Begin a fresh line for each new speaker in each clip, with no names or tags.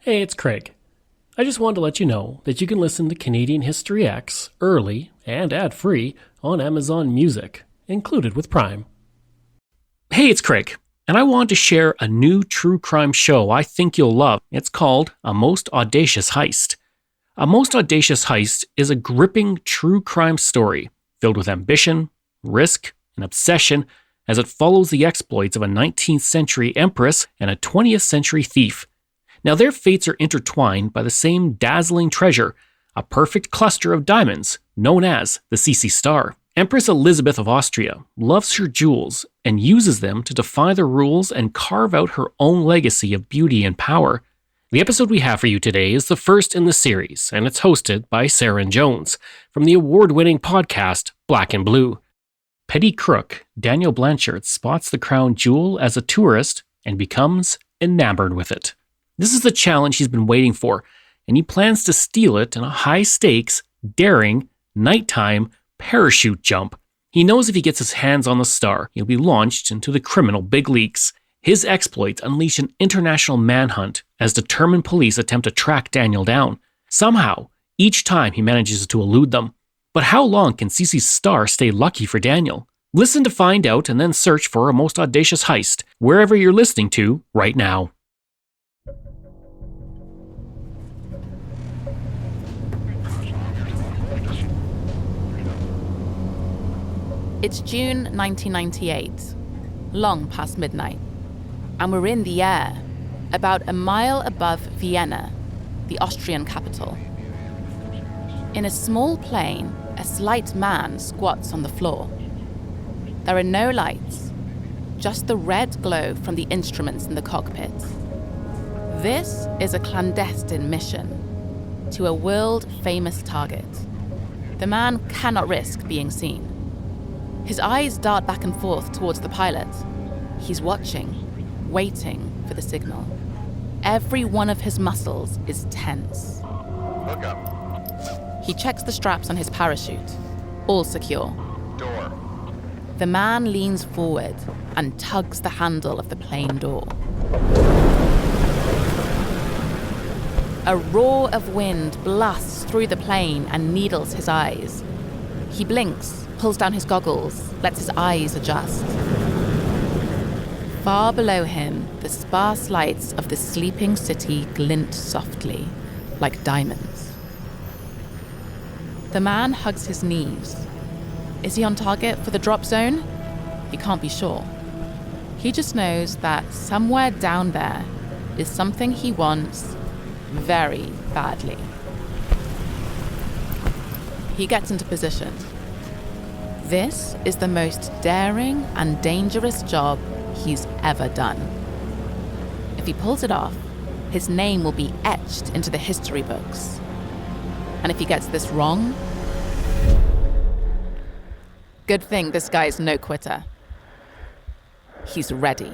Hey, it's Craig. I just wanted to let you know that you can listen to Canadian History X early and ad-free on Amazon Music, included with Prime. Hey, it's Craig, and I want to share a new true crime show I think you'll love. It's called A Most Audacious Heist. A Most Audacious Heist is a gripping true crime story filled with ambition, risk, and obsession as it follows the exploits of a 19th century empress and a 20th century thief. Now, their fates are intertwined by the same dazzling treasure, a perfect cluster of diamonds known as the Sisi Star. Empress Elisabeth of Austria loves her jewels and uses them to defy the rules and carve out her own legacy of beauty and power. The episode we have for you today is the first in the series, and it's hosted by Sarah Jones from the award-winning podcast Black and Blue. Petty crook Daniel Blanchard spots the crown jewel as a tourist and becomes enamored with it. This is the challenge he's been waiting for, and he plans to steal it in a high-stakes, daring, nighttime parachute jump. He knows if he gets his hands on the star, he'll be launched into the criminal big leagues. His exploits unleash an international manhunt as determined police attempt to track Daniel down. Somehow, each time he manages to elude them. But how long can Sisi Star stay lucky for Daniel? Listen to find out and then search for A Most Audacious Heist wherever you're listening to right now.
It's June 1998, long past midnight, and we're in the air, about a mile above Vienna, the Austrian capital. In a small plane, a slight man squats on the floor. There are no lights, just the red glow from the instruments in the cockpit. This is a clandestine mission to a world-famous target. The man cannot risk being seen. His eyes dart back and forth towards the pilot. He's watching, waiting for the signal. Every one of his muscles is tense.
Look up.
He checks the straps on his parachute, all secure.
Door.
The man leans forward and tugs the handle of the plane door. A roar of wind blasts through the plane and needles his eyes. He blinks, pulls down his goggles, lets his eyes adjust. Far below him, the sparse lights of the sleeping city glint softly, like diamonds. The man hugs his knees. Is he on target for the drop zone? He can't be sure. He just knows that somewhere down there is something he wants very badly. He gets into position. This is the most daring and dangerous job he's ever done. If he pulls it off, his name will be etched into the history books. And if he gets this wrong, good thing this guy's no quitter. He's ready.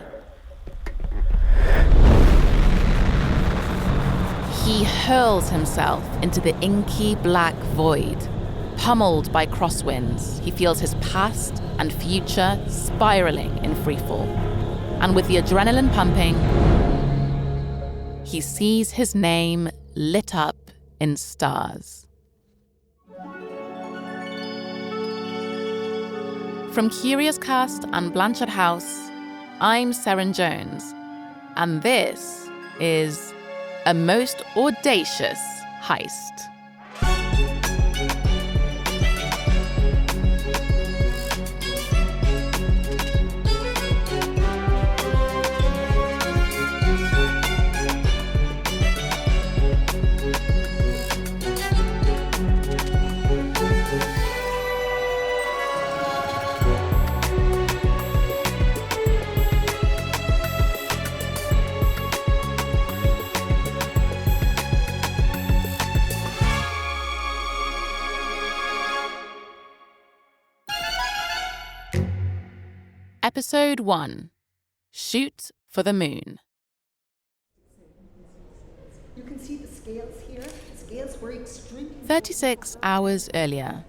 He hurls himself into the inky black void. Pummeled by crosswinds, he feels his past and future spiraling in freefall. And with the adrenaline pumping, he sees his name lit up in stars. From Curious Cast and Blanchard House, I'm Sarah Jones, and this is A Most Audacious Heist. Episode 1. Shoot for the Moon.
You can see the scales here. The scales were extremely...
36 hours earlier,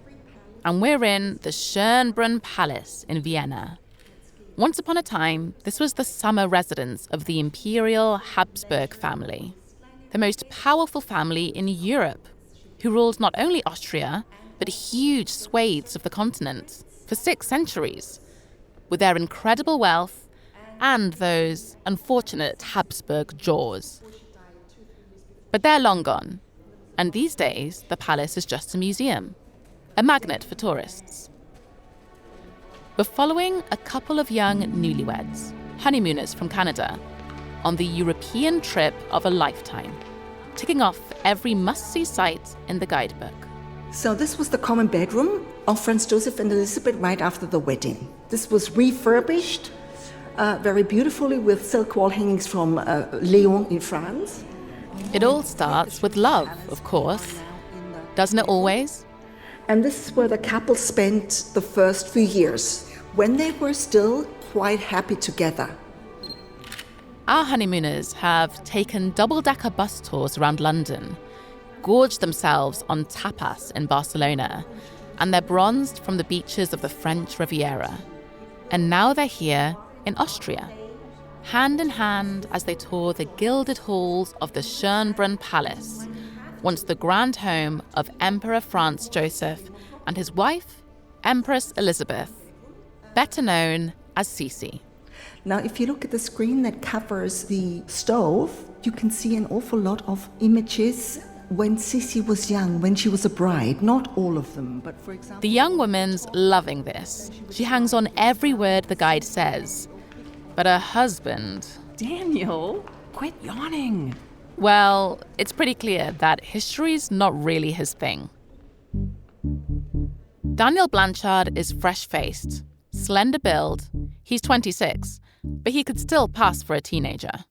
and we're in the Schönbrunn Palace in Vienna. Once upon a time, this was the summer residence of the imperial Habsburg family. the most powerful family in Europe, who ruled not only Austria, but huge swathes of the continent for 6 centuries, with their incredible wealth and those unfortunate Habsburg jaws. But they're long gone, and these days the palace is just a museum, a magnet for tourists. We're following a couple of young newlyweds, honeymooners from Canada, on the European trip of a lifetime, ticking off every must-see site in the guidebook.
So this was the common bedroom of Franz Joseph and Elizabeth right after the wedding. This was refurbished very beautifully with silk wall hangings from Lyon in France.
It all starts with love, of course. Doesn't it always?
And this is where the couple spent the first few years, when they were still quite happy together.
Our honeymooners have taken double-decker bus tours around London, gorged themselves on tapas in Barcelona, and they're bronzed from the beaches of the French Riviera. And now they're here in Austria, hand in hand as they tour the gilded halls of the Schönbrunn Palace, once the grand home of Emperor Franz Joseph and his wife, Empress Elisabeth, better known as Sisi.
Now, if you look at the screen that covers the stove, you can see an awful lot of images when Sisi was young, when she was a bride. Not all of them, but for example...
The young woman's loving this. She hangs on every word the guide says. But her husband...
Daniel, quit yawning.
Well, it's pretty clear that history's not really his thing. Daniel Blanchard is fresh-faced, slender build. He's 26, but he could still pass for a teenager.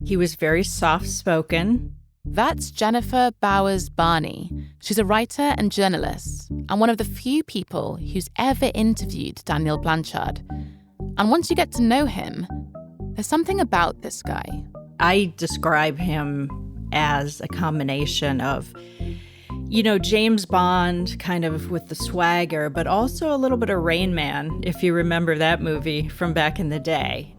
He was very soft-spoken.
That's Jennifer Bowers-Barney. She's a writer and journalist, and one of the few people who's ever interviewed Daniel Blanchard. And once you get to know him, there's something about this guy.
I describe him as a combination of, James Bond, kind of with the swagger, but also a little bit of Rain Man, if you remember that movie from back in the day.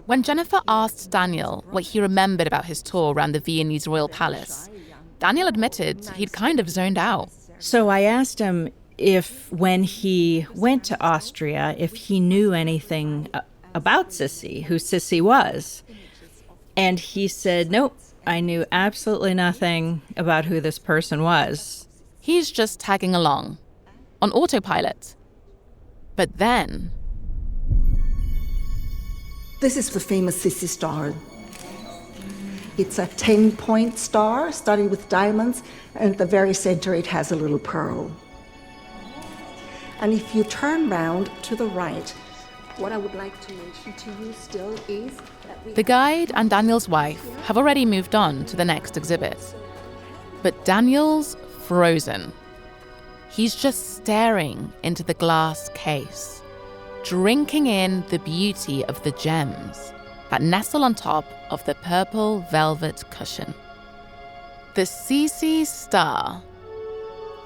When Jennifer asked Daniel what he remembered about his tour around the Viennese royal palace, Daniel admitted he'd kind of zoned out.
So I asked him if, when he went to Austria, if he knew anything about Sisi, who Sisi was. And he said, nope, I knew absolutely nothing about who this person was.
He's just tagging along, on autopilot. But then...
This is the famous Sisi Star. It's a 10-point star studded with diamonds, and at the very center it has a little pearl. And if you turn round to the right, what I would like to mention to you still is that
the guide and Daniel's wife have already moved on to the next exhibit. But Daniel's frozen. He's just staring into the glass case, drinking in the beauty of the gems that nestle on top of the purple velvet cushion. The Sisi Star,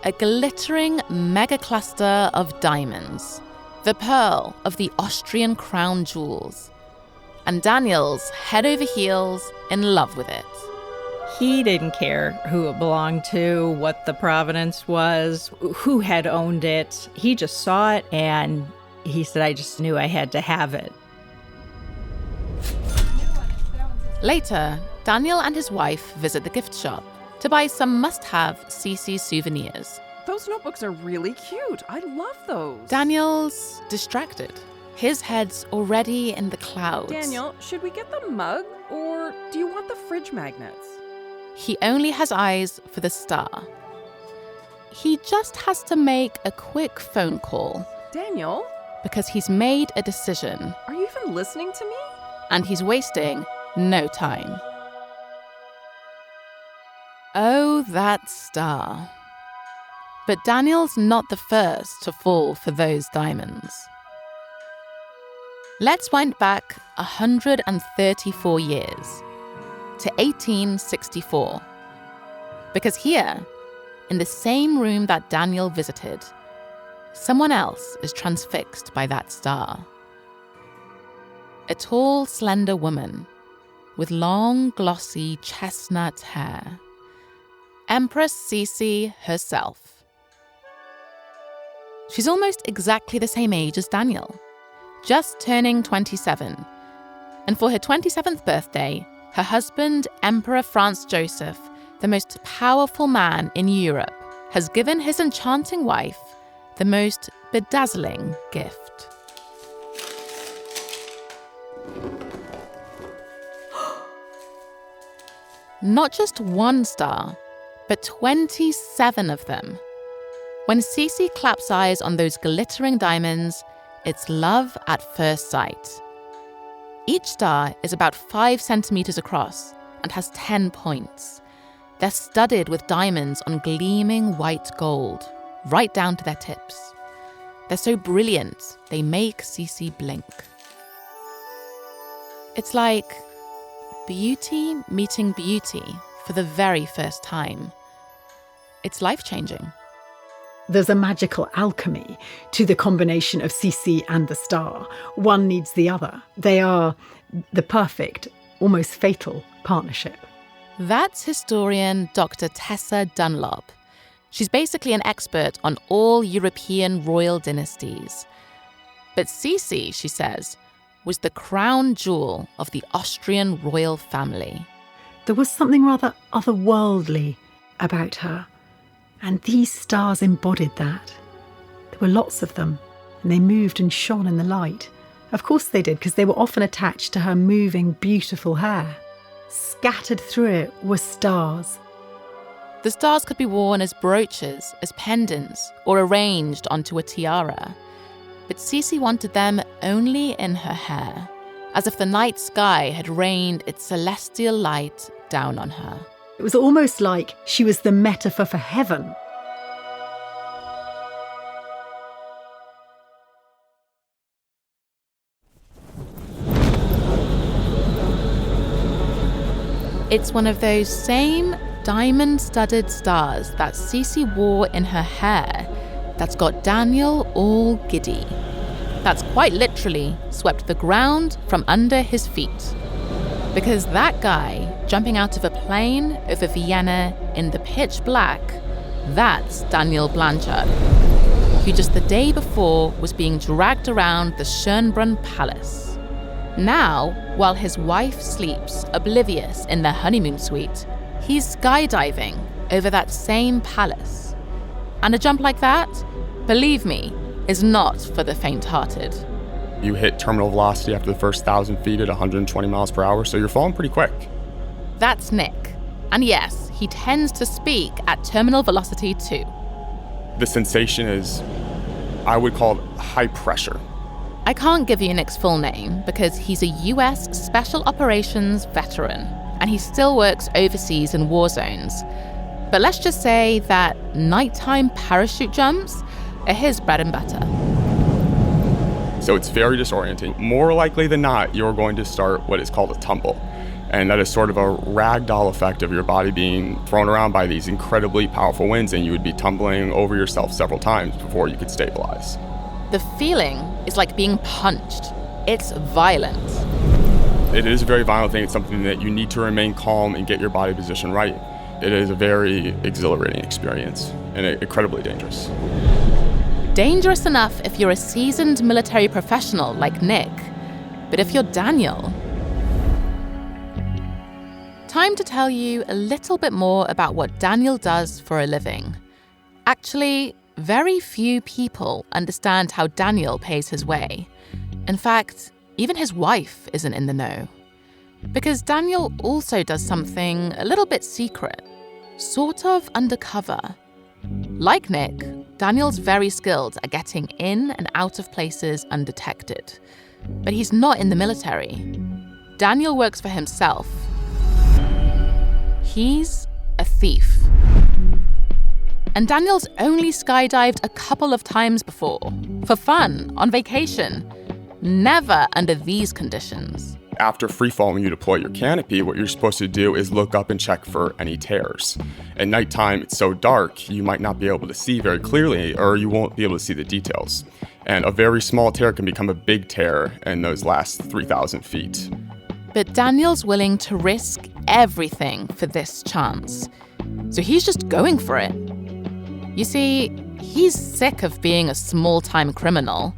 a glittering megacluster of diamonds, the pearl of the Austrian crown jewels, and Daniel's head over heels in love with it.
He didn't care who it belonged to, what the provenance was, who had owned it. He just saw it and he said, I just knew I had to have it.
Later, Daniel and his wife visit the gift shop to buy some must-have Sisi souvenirs.
Those notebooks are really cute. I love those.
Daniel's distracted. His head's already in the clouds.
Daniel, should we get the mug or do you want the fridge magnets?
He only has eyes for the star. He just has to make a quick phone call.
Daniel?
Because he's made a decision.
Are you even listening to me?
And he's wasting no time. Oh, that star. But Daniel's not the first to fall for those diamonds. Let's wind back 134 years to 1864. Because here, in the same room that Daniel visited, someone else is transfixed by that star. A tall, slender woman, with long, glossy chestnut hair. Empress Sisi herself. She's almost exactly the same age as Daniel, just turning 27. And for her 27th birthday, her husband, Emperor Franz Joseph, the most powerful man in Europe, has given his enchanting wife the most bedazzling gift. Not just one star, but 27 of them. When Sisi claps eyes on those glittering diamonds, it's love at first sight. Each star is about 5 centimeters across and has 10 points. They're studded with diamonds on gleaming white gold, right down to their tips. They're so brilliant, they make Sisi blink. It's like beauty meeting beauty for the very first time. It's life-changing.
There's a magical alchemy to the combination of Sisi and the star. One needs the other. They are the perfect, almost fatal partnership.
That's historian Dr. Tessa Dunlop. She's basically an expert on all European royal dynasties. But Sisi, she says, was the crown jewel of the Austrian royal family.
There was something rather otherworldly about her, and these stars embodied that. There were lots of them, and they moved and shone in the light. Of course they did, because they were often attached to her moving, beautiful hair. Scattered through it were stars.
The stars could be worn as brooches, as pendants, or arranged onto a tiara. But Sisi wanted them only in her hair, as if the night sky had rained its celestial light down on her.
It was almost like she was the metaphor for heaven.
It's one of those same diamond-studded stars that Sisi wore in her hair that's got Daniel all giddy. That's quite literally swept the ground from under his feet. Because that guy jumping out of a plane over Vienna in the pitch black, that's Daniel Blanchard, who just the day before was being dragged around the Schönbrunn Palace. Now, while his wife sleeps oblivious in their honeymoon suite, he's skydiving over that same palace. And a jump like that, believe me, is not for the faint-hearted.
You hit terminal velocity after the first 1,000 feet at 120 miles per hour, so you're falling pretty quick.
That's Nick. And yes, he tends to speak at terminal velocity too.
The sensation is, I would call it high pressure.
I can't give you Nick's full name because he's a US Special Operations veteran and he still works overseas in war zones. But let's just say that nighttime parachute jumps are his bread and butter.
So it's very disorienting. More likely than not, you're going to start what is called a tumble. And that is sort of a ragdoll effect of your body being thrown around by these incredibly powerful winds, and you would be tumbling over yourself several times before you could stabilize.
The feeling is like being punched. It's violent.
It is a very violent thing. It's something that you need to remain calm and get your body position right. It is a very exhilarating experience and incredibly dangerous.
Dangerous enough if you're a seasoned military professional like Nick, but if you're Daniel... Time to tell you a little bit more about what Daniel does for a living. Actually, very few people understand how Daniel pays his way. In fact, even his wife isn't in the know. Because Daniel also does something a little bit secret, sort of undercover. Like Nick, Daniel's very skilled at getting in and out of places undetected. But he's not in the military. Daniel works for himself. He's a thief. And Daniel's only skydived a couple of times before, for fun, on vacation. Never under these conditions.
After freefall, when you deploy your canopy, what you're supposed to do is look up and check for any tears. At nighttime, it's so dark, you might not be able to see very clearly, or you won't be able to see the details. And a very small tear can become a big tear in those last 3,000 feet.
But Daniel's willing to risk everything for this chance. So he's just going for it. You see, he's sick of being a small-time criminal.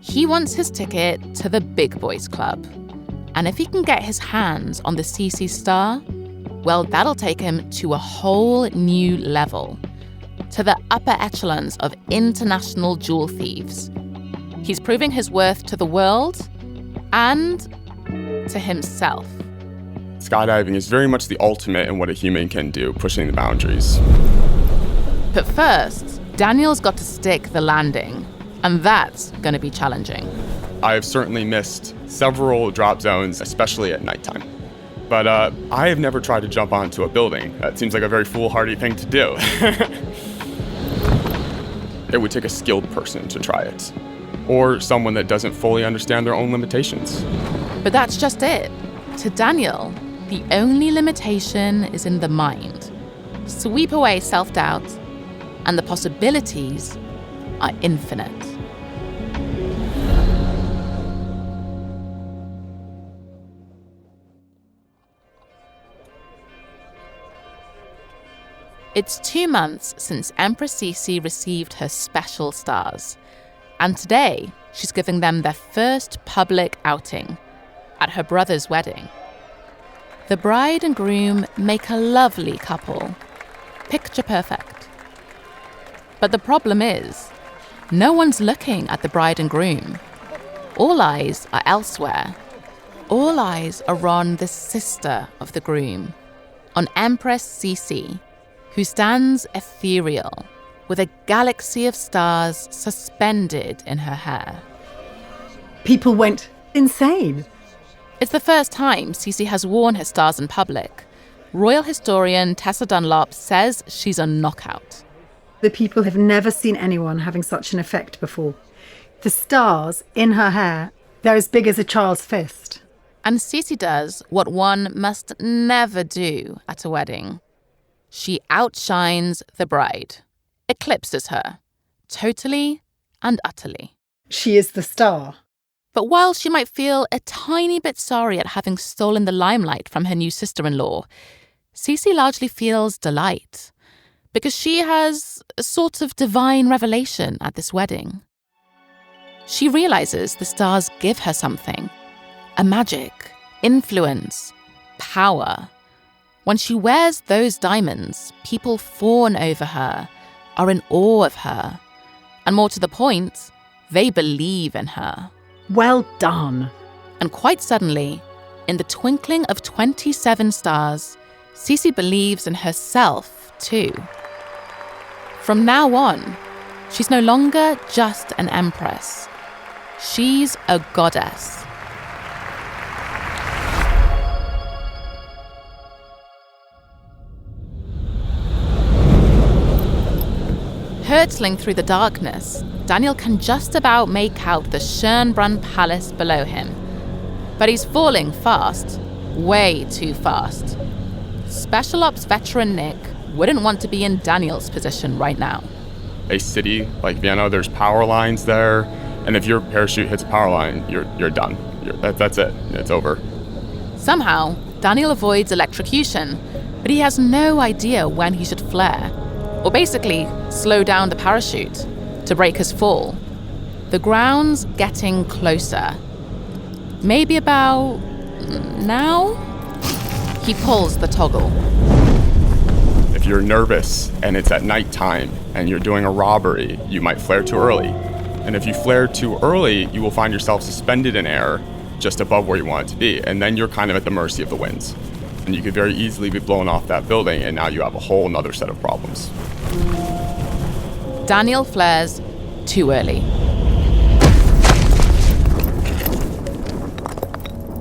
He wants his ticket to the big boys club. And if he can get his hands on the Sisi Star, well, that'll take him to a whole new level, to the upper echelons of international jewel thieves. He's proving his worth to the world and to himself.
Skydiving is very much the ultimate in what a human can do, pushing the boundaries.
But first, Daniel's got to stick the landing, and that's going to be challenging.
I have certainly missed several drop zones, especially at nighttime. But I have never tried to jump onto a building. That seems like a very foolhardy thing to do. It would take a skilled person to try it, or someone that doesn't fully understand their own limitations.
But that's just it. To Daniel, the only limitation is in the mind. Sweep away self-doubt, and the possibilities are infinite. It's 2 months since Empress Sisi received her special stars, and today she's giving them their first public outing at her brother's wedding. The bride and groom make a lovely couple, picture perfect. But the problem is, no one's looking at the bride and groom. All eyes are elsewhere. All eyes are on the sister of the groom, on Empress Sisi, who stands ethereal, with a galaxy of stars suspended in her hair.
People went insane.
It's the first time Sisi has worn her stars in public. Royal historian Tessa Dunlop says she's a knockout.
The people have never seen anyone having such an effect before. The stars in her hair, they're as big as a child's fist.
And Sisi does what one must never do at a wedding. She outshines the bride, eclipses her, totally and utterly.
She is the star.
But while she might feel a tiny bit sorry at having stolen the limelight from her new sister-in-law, Sisi largely feels delight, because she has a sort of divine revelation at this wedding. She realizes the stars give her something, a magic, influence, power. When she wears those diamonds, people fawn over her, are in awe of her, and more to the point, they believe in her.
Well done.
And quite suddenly, in the twinkling of 27 stars, Sisi believes in herself too. From now on, she's no longer just an empress. She's a goddess. Hurtling through the darkness, Daniel can just about make out the Schönbrunn Palace below him. But he's falling fast, way too fast. Special Ops veteran Nick wouldn't want to be in Daniel's position right now.
A city like Vienna, there's power lines there, and if your parachute hits a power line, you're done. That's it. It's over.
Somehow, Daniel avoids electrocution, but he has no idea when he should flare, or basically slow down the parachute to break his fall. The ground's getting closer. Maybe about now? He pulls the toggle.
If you're nervous and it's at nighttime and you're doing a robbery, you might flare too early. And if you flare too early, you will find yourself suspended in air just above where you want it to be. And then you're kind of at the mercy of the winds. And you could very easily be blown off that building, and now you have a whole nother set of problems.
Daniel flares too early.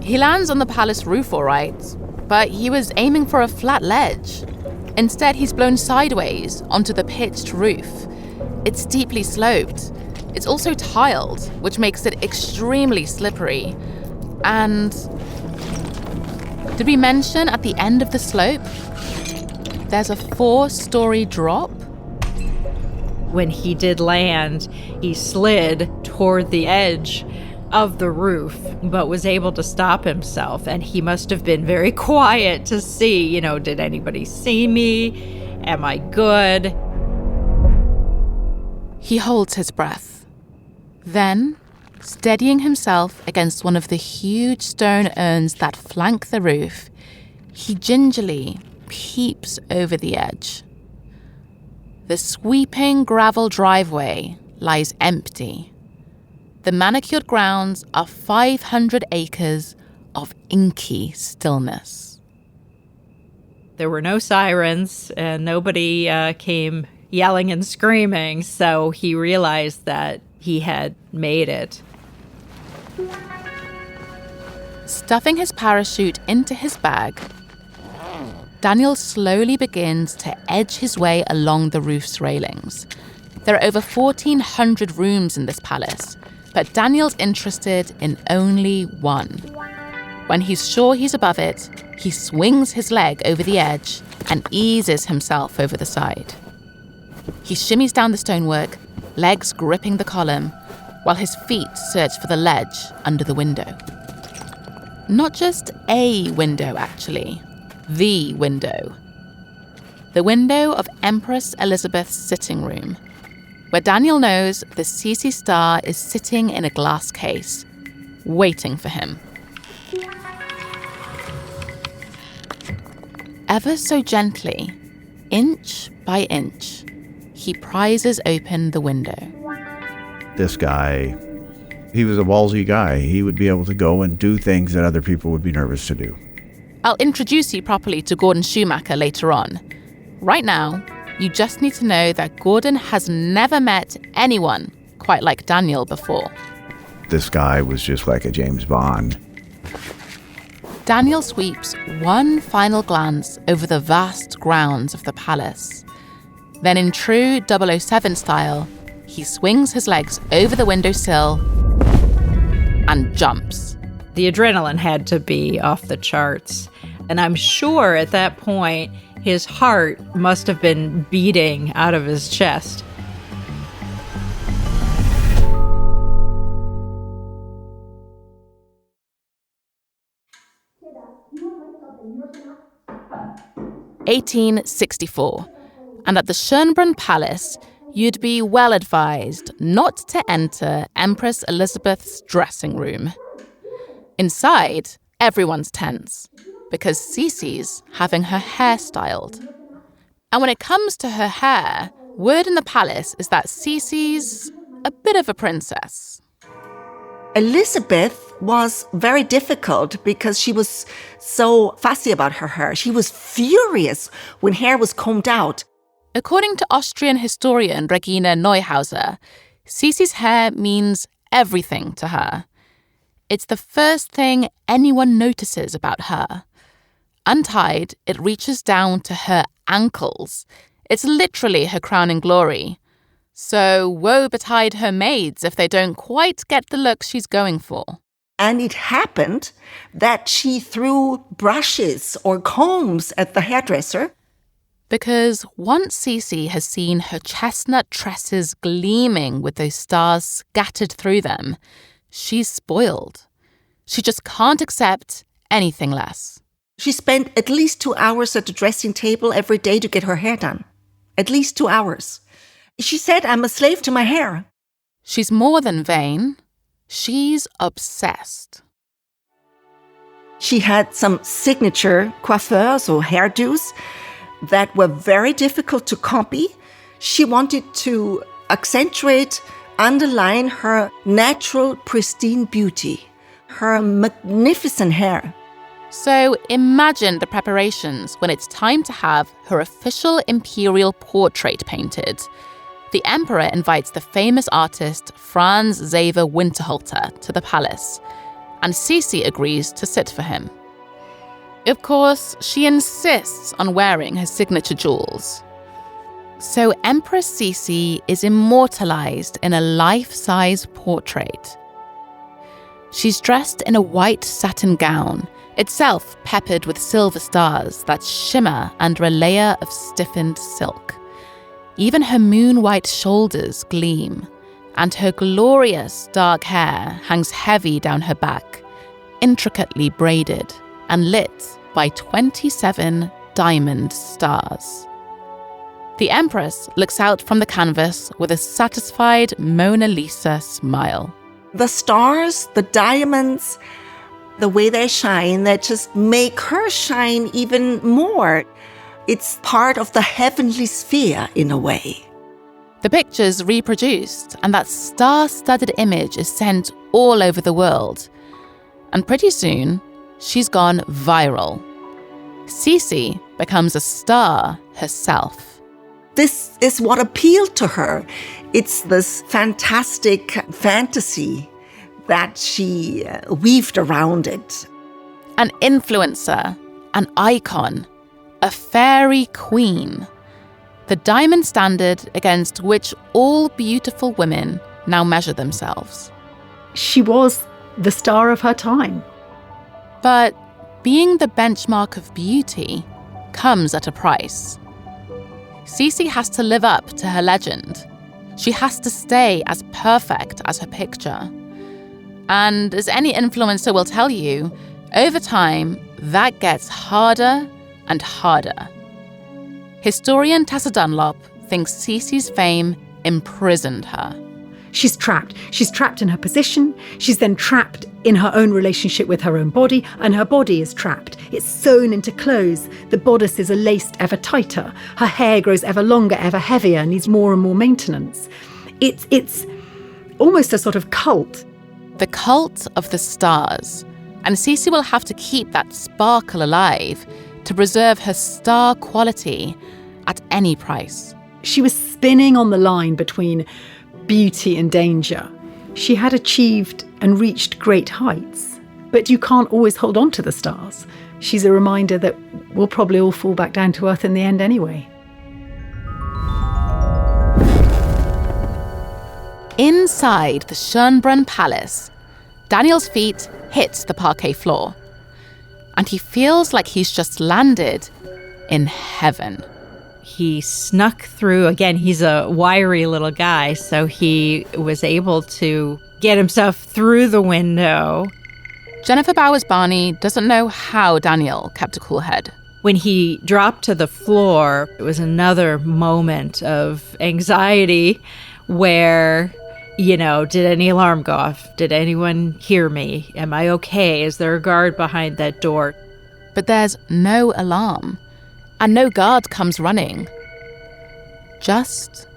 He lands on the palace roof all right, but he was aiming for a flat ledge. Instead, he's blown sideways onto the pitched roof. It's steeply sloped. It's also tiled, which makes it extremely slippery. And did we mention at the end of the slope, there's a 4-story drop?
When he did land, he slid toward the edge, of the roof, but was able to stop himself. And he must have been very quiet to see, did anybody see me? Am I good?
He holds his breath. Then, steadying himself against one of the huge stone urns that flank the roof, he gingerly peeps over the edge. The sweeping gravel driveway lies empty. The manicured grounds are 500 acres of inky stillness.
There were no sirens, and nobody came yelling and screaming, so he realized that he had made it.
Stuffing his parachute into his bag, Daniel slowly begins to edge his way along the roof's railings. There are over 1,400 rooms in this palace, but Daniel's interested in only one. When he's sure he's above it, he swings his leg over the edge and eases himself over the side. He shimmies down the stonework, legs gripping the column, while his feet search for the ledge under the window. Not just a window, actually. The window. The window of Empress Elisabeth's sitting room, where Daniel knows the Sisi Star is sitting in a glass case, waiting for him. Ever so gently, inch by inch, he prizes open the window.
This guy, he was a ballsy guy. He would be able to go and do things that other people would be nervous to do.
I'll introduce you properly to Gordon Schumacher later on. Right now, you just need to know that Gordon has never met anyone quite like Daniel before.
This guy was just like a James Bond.
Daniel sweeps one final glance over the vast grounds of the palace. Then in true 007 style, he swings his legs over the windowsill and jumps.
The adrenaline had to be off the charts. And I'm sure at that point, his heart must have been beating out of his chest.
(1864), and at the Schönbrunn Palace, you'd be well advised not to enter Empress Elisabeth's dressing room. Inside, everyone's tense, because Sisi's having her hair styled. And when it comes to her hair, word in the palace is that Sisi's a bit of a princess.
Elizabeth was very difficult because she was so fussy about her hair. She was furious when hair was combed out.
According to Austrian historian Regina Neuhauser, Sisi's hair means everything to her. It's the first thing anyone notices about her. Untied, it reaches down to her ankles. It's literally her crowning glory. So woe betide her maids if they don't quite get the look she's going for.
And it happened that she threw brushes or combs at the hairdresser.
Because once Sisi has seen her chestnut tresses gleaming with those stars scattered through them, she's spoiled. She just can't accept anything less.
She spent at least 2 hours at the dressing table every day to get her hair done. At least 2 hours. She said, "I'm a slave to my hair."
She's more than vain. She's obsessed.
She had some signature coiffeurs or hairdos that were very difficult to copy. She wanted to accentuate, underline her natural, pristine beauty, her magnificent hair.
So imagine the preparations when it's time to have her official imperial portrait painted. The emperor invites the famous artist Franz Xaver Winterhalter to the palace, and Sisi agrees to sit for him. Of course, she insists on wearing her signature jewels. So Empress Sisi is immortalized in a life-size portrait. She's dressed in a white satin gown, itself peppered with silver stars that shimmer under a layer of stiffened silk. Even her moon-white shoulders gleam, and her glorious dark hair hangs heavy down her back, intricately braided and lit by 27 diamond stars. The Empress looks out from the canvas with a satisfied Mona Lisa smile.
The stars, the diamonds, the way they shine, that just make her shine even more. It's part of the heavenly sphere in a way.
The picture's reproduced, and that star-studded image is sent all over the world. And pretty soon, she's gone viral. Sisi becomes a star herself.
This is what appealed to her. It's this fantastic fantasy that she weaved around it.
An influencer, an icon, a fairy queen. The diamond standard against which all beautiful women now measure themselves.
She was the star of her time.
But being the benchmark of beauty comes at a price. Sisi has to live up to her legend. She has to stay as perfect as her picture. And as any influencer will tell you, over time, that gets harder and harder. Historian Tessa Dunlop thinks Sisi's fame imprisoned her.
She's trapped. She's trapped in her position. She's then trapped in her own relationship with her own body, and her body is trapped. It's sewn into clothes. The bodices are laced ever tighter. Her hair grows ever longer, ever heavier, needs more and more maintenance. It's almost a sort of cult.
The cult of the stars. And Sisi will have to keep that sparkle alive to preserve her star quality at any price.
She was spinning on the line between beauty and danger. She had achieved and reached great heights, but you can't always hold on to the stars. She's a reminder that we'll probably all fall back down to earth in the end anyway.
Inside the Schönbrunn Palace, Daniel's feet hit the parquet floor, and he feels like he's just landed in heaven.
He snuck through. Again, he's a wiry little guy, so he was able to get himself through the window.
Jennifer Bowers-Barney doesn't know how Daniel kept a cool head.
When he dropped to the floor, it was another moment of anxiety where, did any alarm go off? Did anyone hear me? Am I okay? Is there a guard behind that door?
But there's no alarm, and no guard comes running. Just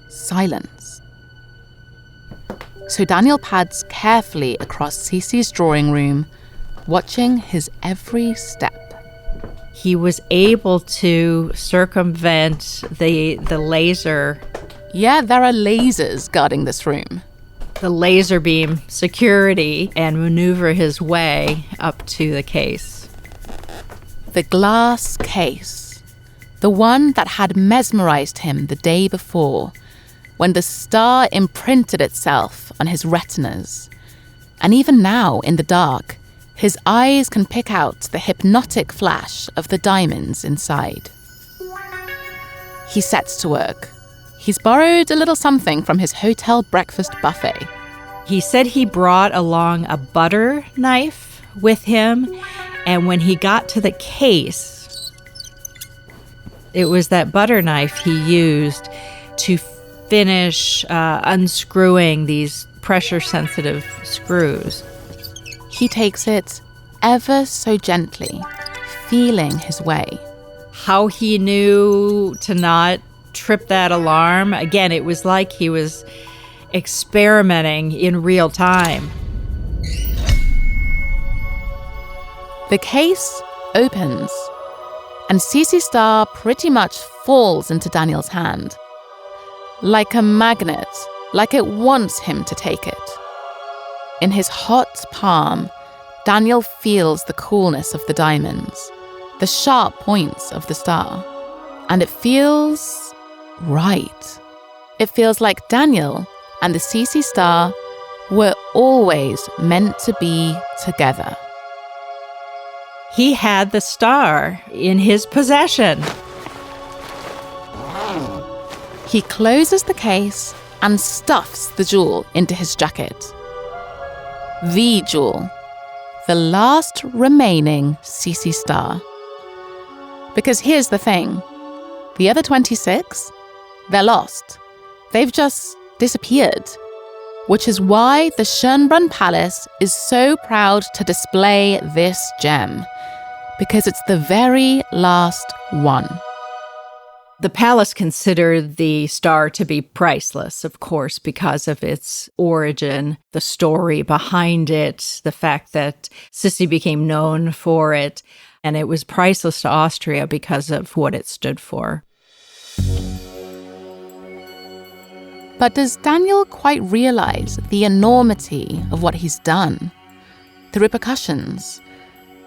silence. So Daniel pads carefully across Sisi's drawing room, watching his every step.
He was able to circumvent the laser.
Yeah, there are lasers guarding this room.
The laser beam security, and maneuver his way up to the case.
The glass case. The one that had mesmerized him the day before, when the star imprinted itself on his retinas. And even now, in the dark, his eyes can pick out the hypnotic flash of the diamonds inside. He sets to work. He's borrowed a little something from his hotel breakfast buffet.
He said he brought along a butter knife with him, and when he got to the case, it was that butter knife he used to finish unscrewing these pressure-sensitive screws.
He takes it ever so gently, feeling his way.
How he knew to not trip that alarm, again, it was like he was experimenting in real time.
The case opens, and Sisi Star pretty much falls into Daniel's hand. Like a magnet, like it wants him to take it. In his hot palm, Daniel feels the coolness of the diamonds, the sharp points of the star, and it feels right. It feels like Daniel and the Sisi Star were always meant to be together.
He had the star in his possession.
He closes the case and stuffs the jewel into his jacket. The jewel. The last remaining Sisi Star. Because here's the thing. The other 26, they're lost. They've just disappeared. Which is why the Schönbrunn Palace is so proud to display this gem. Because it's the very last one.
The palace considered the star to be priceless, of course, because of its origin, the story behind it, the fact that Sisi became known for it, and it was priceless to Austria because of what it stood for.
But does Daniel quite realize the enormity of what he's done? The repercussions?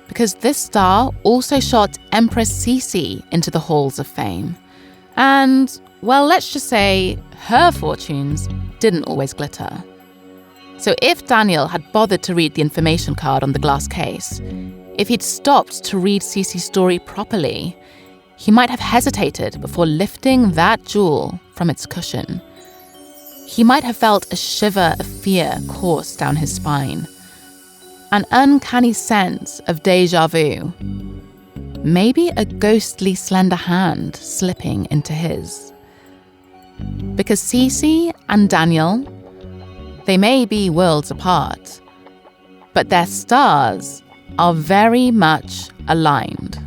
Because this star also shot Empress Sisi into the halls of fame. And, well, let's just say her fortunes didn't always glitter. So if Daniel had bothered to read the information card on the glass case, if he'd stopped to read Sisi's story properly, he might have hesitated before lifting that jewel from its cushion. He might have felt a shiver of fear course down his spine. An uncanny sense of déjà vu. Maybe a ghostly slender hand slipping into his. Because Sisi and Daniel, they may be worlds apart, but their stars are very much aligned.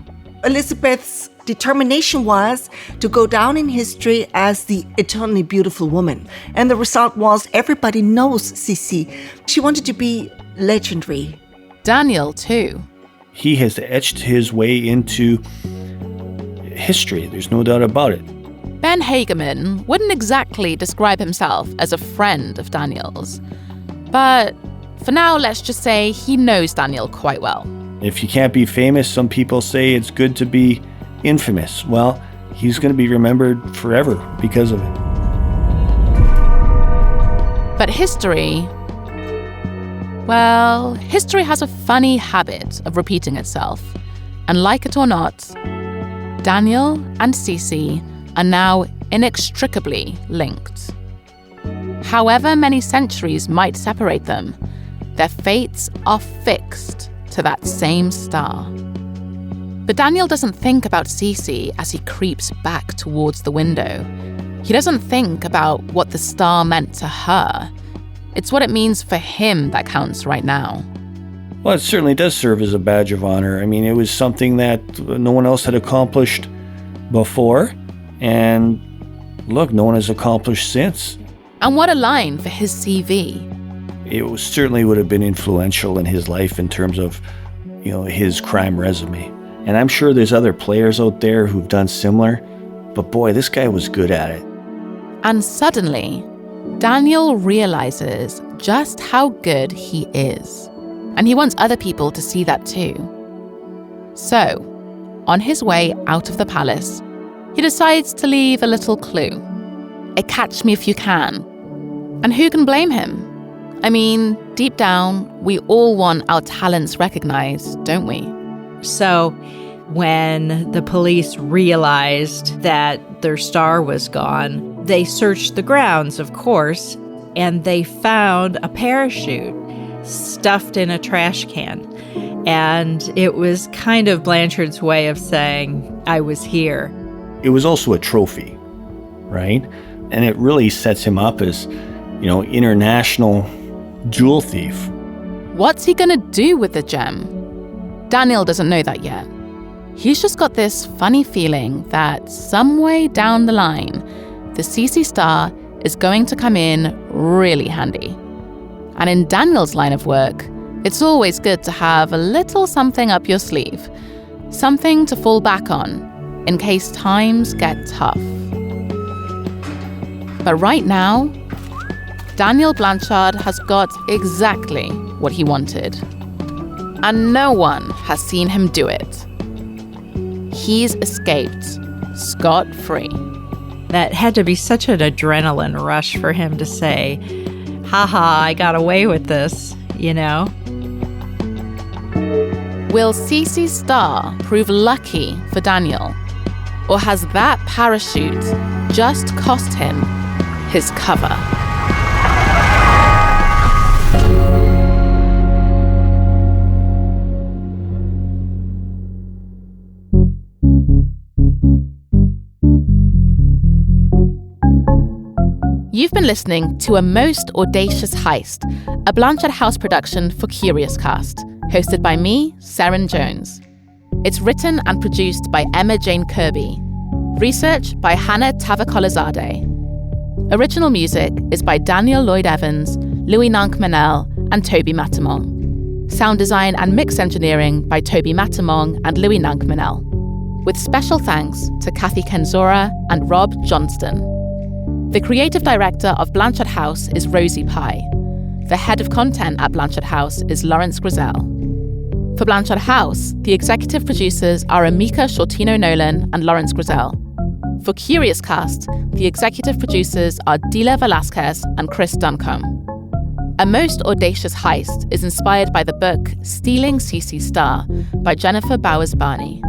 Elisabeth's determination was to go down in history as the eternally beautiful woman. And the result was everybody knows Sisi. She wanted to be legendary.
Daniel, too.
He has etched his way into history. There's no doubt about it.
Ben Hageman wouldn't exactly describe himself as a friend of Daniel's. But for now, let's just say he knows Daniel quite well.
If you can't be famous, some people say it's good to be infamous. Well, he's going to be remembered forever because of it.
But history... well, history has a funny habit of repeating itself. And like it or not, Daniel and Sisi are now inextricably linked. However many centuries might separate them, their fates are fixed to that same star. But Daniel doesn't think about Sisi as he creeps back towards the window. He doesn't think about what the star meant to her. It's what it means for him that counts right now.
Well, it certainly does serve as a badge of honor. I mean, it was something that no one else had accomplished before. And look, no one has accomplished since.
And what a line for his CV.
It certainly would have been influential in his life in terms of, his crime resume. And I'm sure there's other players out there who've done similar. But boy, this guy was good at it.
And suddenly, Daniel realizes just how good he is. And he wants other people to see that too. So, on his way out of the palace, he decides to leave a little clue. A catch me if you can. And who can blame him? I mean, deep down, we all want our talents recognized, don't we?
So when the police realized that their star was gone, they searched the grounds, of course, and they found a parachute stuffed in a trash can. And it was kind of Blanchard's way of saying, I was here.
It was also a trophy, right? And it really sets him up as, international jewel thief.
What's he gonna do with the gem? Daniel doesn't know that yet. He's just got this funny feeling that some way down the line, the Sisi Star is going to come in really handy. And in Daniel's line of work, it's always good to have a little something up your sleeve, something to fall back on in case times get tough. But right now, Daniel Blanchard has got exactly what he wanted. And no one has seen him do it. He's escaped scot-free.
That had to be such an adrenaline rush for him to say, haha, I got away with this,
Will Sisi Star prove lucky for Daniel? Or has that parachute just cost him his cover? You've been listening to A Most Audacious Heist, a Blanchard House production for Curious Cast, hosted by me, Seren Jones. It's written and produced by Emma Jane Kirby. Research by Hannah Tavakolazade. Original music is by Daniel Lloyd Evans, Louis Nank-Manel, and Toby Matamong. Sound design and mix engineering by Toby Matamong and Louis Nank-Manel. With special thanks to Kathy Kenzora and Rob Johnston. The creative director of Blanchard House is Rosie Pye. The head of content at Blanchard House is Lawrence Grizel. For Blanchard House, the executive producers are Amika Shortino-Nolan and Lawrence Grizel. For Curious Cast, the executive producers are Dila Velasquez and Chris Duncombe. A Most Audacious Heist is inspired by the book Stealing Sisi Star by Jennifer Bowers-Barney.